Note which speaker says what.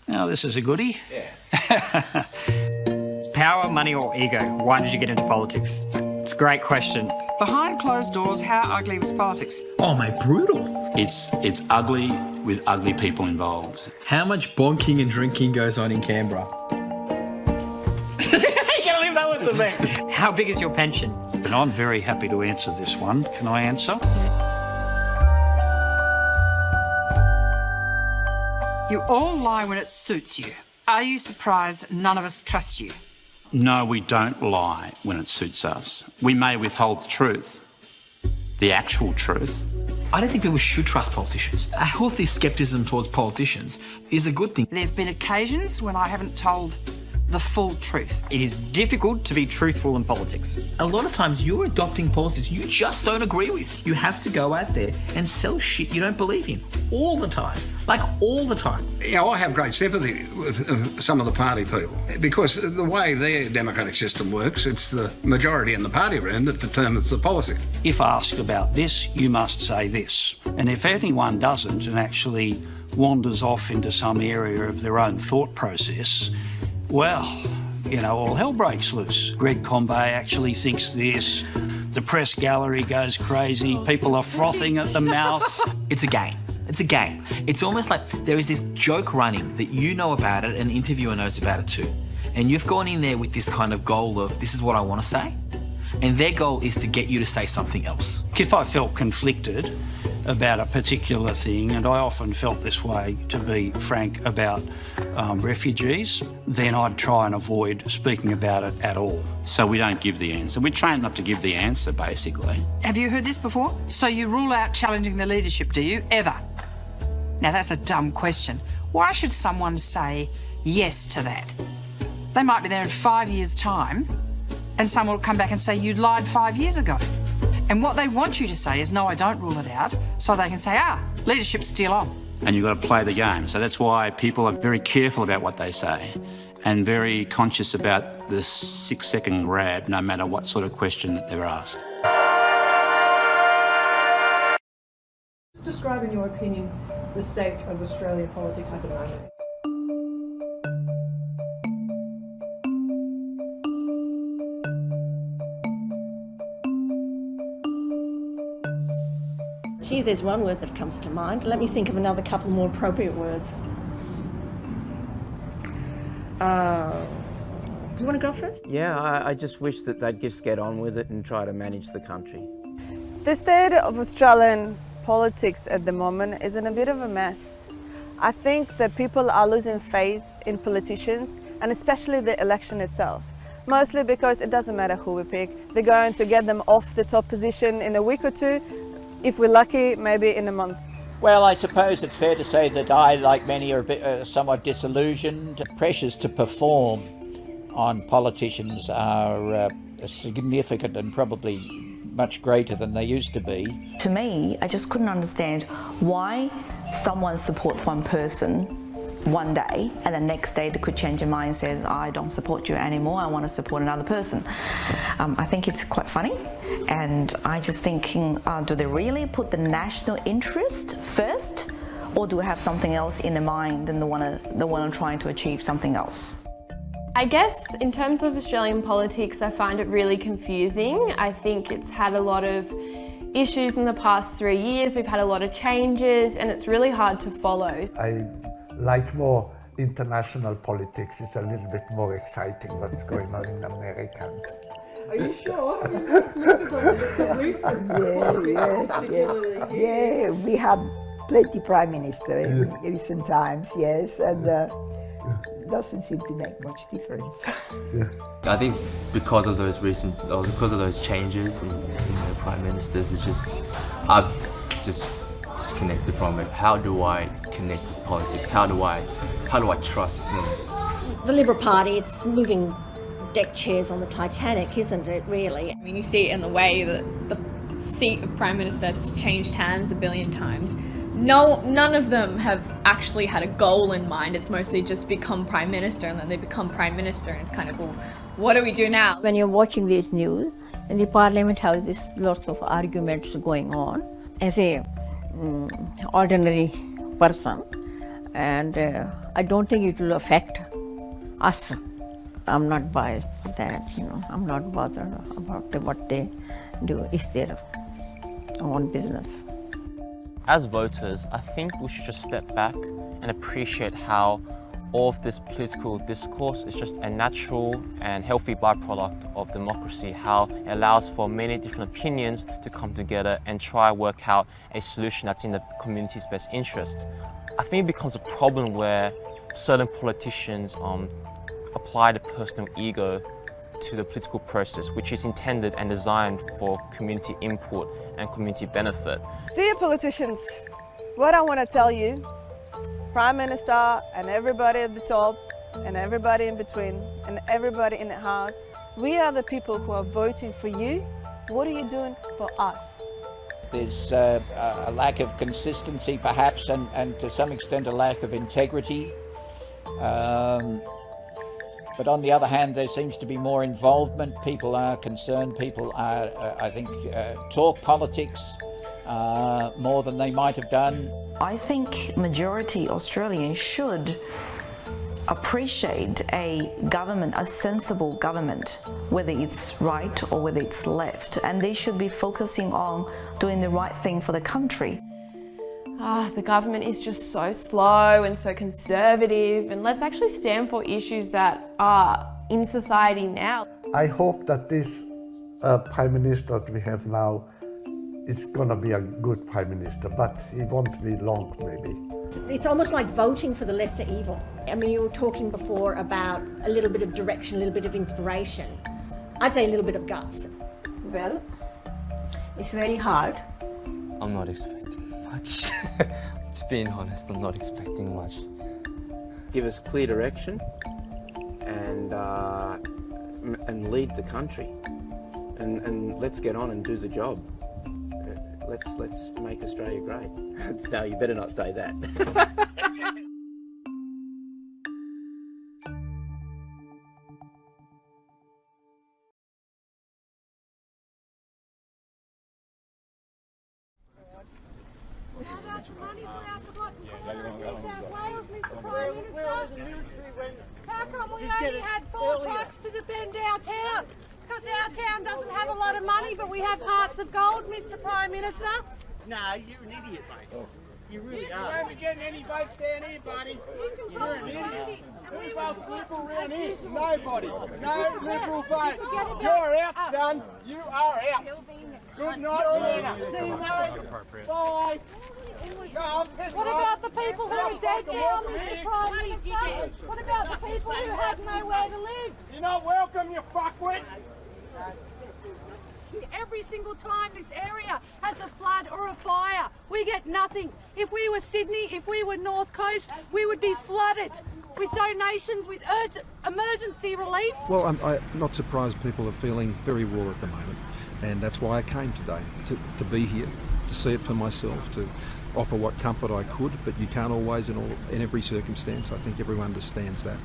Speaker 1: Now, this is a goodie.
Speaker 2: Yeah. Power, money or ego? Why did you get into politics? It's a great question.
Speaker 3: Behind closed doors, how ugly was politics?
Speaker 4: Oh, mate, brutal.
Speaker 1: It's ugly with ugly people involved.
Speaker 4: How much bonking and drinking goes on in Canberra? You gotta leave that one to me.
Speaker 2: How big is your pension?
Speaker 1: And I'm very happy to answer this one. Can I answer?
Speaker 3: You all lie when it suits you. Are you surprised none of us trust you?
Speaker 1: No, we don't lie when it suits us. We may withhold the truth, the actual truth.
Speaker 4: I don't think people should trust politicians. A healthy scepticism towards politicians is a good thing.
Speaker 3: There have been occasions when I haven't told the full truth.
Speaker 2: It is difficult to be truthful in politics.
Speaker 4: A lot of times you're adopting policies you just don't agree with. You have to go out there and sell shit you don't believe in all the time. Like all the time.
Speaker 5: You know, I have great sympathy with some of the party people because the way their democratic system works, it's the majority in the party room that determines the policy.
Speaker 1: If asked about this, you must say this. And if anyone doesn't and actually wanders off into some area of their own thought process, well, you know, all hell breaks loose. Greg Combet actually thinks this. The press gallery goes crazy. People are frothing at the mouth.
Speaker 4: It's a game. It's a game. It's almost like there is this joke running that you know about it and the interviewer knows about it too. And you've gone in there with this kind of goal of, this is what I want to say. And their goal is to get you to say something else.
Speaker 1: If I felt conflicted about a particular thing, and I often felt this way, to be frank, about refugees, then I'd try and avoid speaking about it at all. So we don't give the answer. We're trained not to give the answer, basically.
Speaker 3: Have you heard this before? So you rule out challenging the leadership, do you? Ever? Now that's a dumb question. Why should someone say yes to that? They might be there in 5 years' time and someone will come back and say, you lied 5 years ago. And what they want you to say is, no, I don't rule it out, so they can say, leadership's still on.
Speaker 1: And you've got to play the game. So that's why people are very careful about what they say and very conscious about the 6-second grab, no matter what sort of question that they're asked.
Speaker 6: Describe, in your opinion, the state of Australian politics at the moment.
Speaker 7: Gee, there's one word that comes to mind. Let me think of another couple more appropriate words. Do you want to go first?
Speaker 8: Yeah, I just wish that they'd just get on with it and try to manage the country.
Speaker 9: The state of Australian politics at the moment is in a bit of a mess. I think that people are losing faith in politicians and especially the election itself. Mostly because it doesn't matter who we pick. They're going to get them off the top position in a week or two. If we're lucky, maybe in a month.
Speaker 10: Well, I suppose it's fair to say that I, like many, are a bit, somewhat disillusioned. Pressures to perform on politicians are significant and probably much greater than they used to be.
Speaker 11: To me, I just couldn't understand why someone supports one person one day and the next day they could change their mind and say, I don't support you anymore, I want to support another person. I think it's quite funny, and I just thinking, do they really put the national interest first, or do we have something else in their mind and they want to trying to achieve something else?
Speaker 12: I guess in terms of Australian politics, I find it really confusing. I think it's had a lot of issues in the past 3 years. We've had a lot of changes and it's really hard to follow.
Speaker 13: I like more international politics. It's a little bit more exciting what's going on in America.
Speaker 6: Are you sure? The recent
Speaker 14: yeah, we had plenty prime minister in recent times, yes, and doesn't seem to make much difference.
Speaker 15: I think because of those changes in the prime ministers, I've just disconnected from it. How do I connect with politics? How do I trust them?
Speaker 7: The Liberal Party, it's moving deck chairs on the Titanic, isn't it, really?
Speaker 12: I mean, you see it in the way that the seat of Prime Minister has changed hands a billion times. None of them have actually had a goal in mind. It's mostly just become Prime Minister, and then they become Prime Minister, and it's kind of, well, what do we do now?
Speaker 14: When you're watching this news, and the Parliament has this lots of arguments going on, as a ordinary person,
Speaker 7: and I don't think it will affect us. I'm not by that, I'm not bothered about what they do. It's their own business.
Speaker 16: As voters, I think we should just step back and appreciate how all of this political discourse is just a natural and healthy byproduct of democracy, how it allows for many different opinions to come together and try to work out a solution that's in the community's best interest. I think it becomes a problem where certain politicians apply the personal ego to the political process, which is intended and designed for community input and community benefit.
Speaker 9: Dear politicians, what I want to tell you, Prime Minister and everybody at the top and everybody in between and everybody in the House, we are the people who are voting for you. What are you doing for us?
Speaker 10: There's a lack of consistency perhaps, and to some extent a lack of integrity. But on the other hand, there seems to be more involvement. People are concerned. People are, I think, talk politics more than they might have done.
Speaker 11: I think majority Australians should appreciate a government, a sensible government, whether it's right or whether it's left, and they should be focusing on doing the right thing for the country.
Speaker 17: The government is just so slow and so conservative, and let's actually stand for issues that are in society now.
Speaker 13: I hope that this Prime Minister that we have now is going to be a good Prime Minister, but it won't be long maybe.
Speaker 7: It's almost like voting for the lesser evil. I mean, you were talking before about a little bit of direction, a little bit of inspiration. I'd say a little bit of guts. Well, it's very hard.
Speaker 15: I'm not expecting much. Just being honest, I'm not expecting much.
Speaker 8: Give us clear direction and lead the country, and let's get on and do the job. Let's make Australia great. No, you better not say that.
Speaker 18: How come we only had 4 trucks to defend our town? Because our town doesn't have a lot of money, but we have hearts of gold, Mr. Prime Minister.
Speaker 19: Nah, you're an idiot, mate. You really are. You won't be getting any votes down here, buddy. You're an idiot. Who votes Liberal around here? Nobody. No Liberal votes. You're out, son. You are out. Good night. See you, mate. Bye.
Speaker 18: What about the people who are dead now, Mr. Prime Minister? What about the people who have nowhere to live?
Speaker 19: You're not welcome, you fuckwit.
Speaker 18: Every single time this area has a flood or a fire, we get nothing. If we were Sydney, if we were North Coast, we would be flooded with donations, with emergency relief.
Speaker 20: Well, I'm not surprised people are feeling very raw at the moment, and that's why I came today, to be here, to see it for myself, to offer what comfort I could, but you can't always in every circumstance. I think everyone understands that.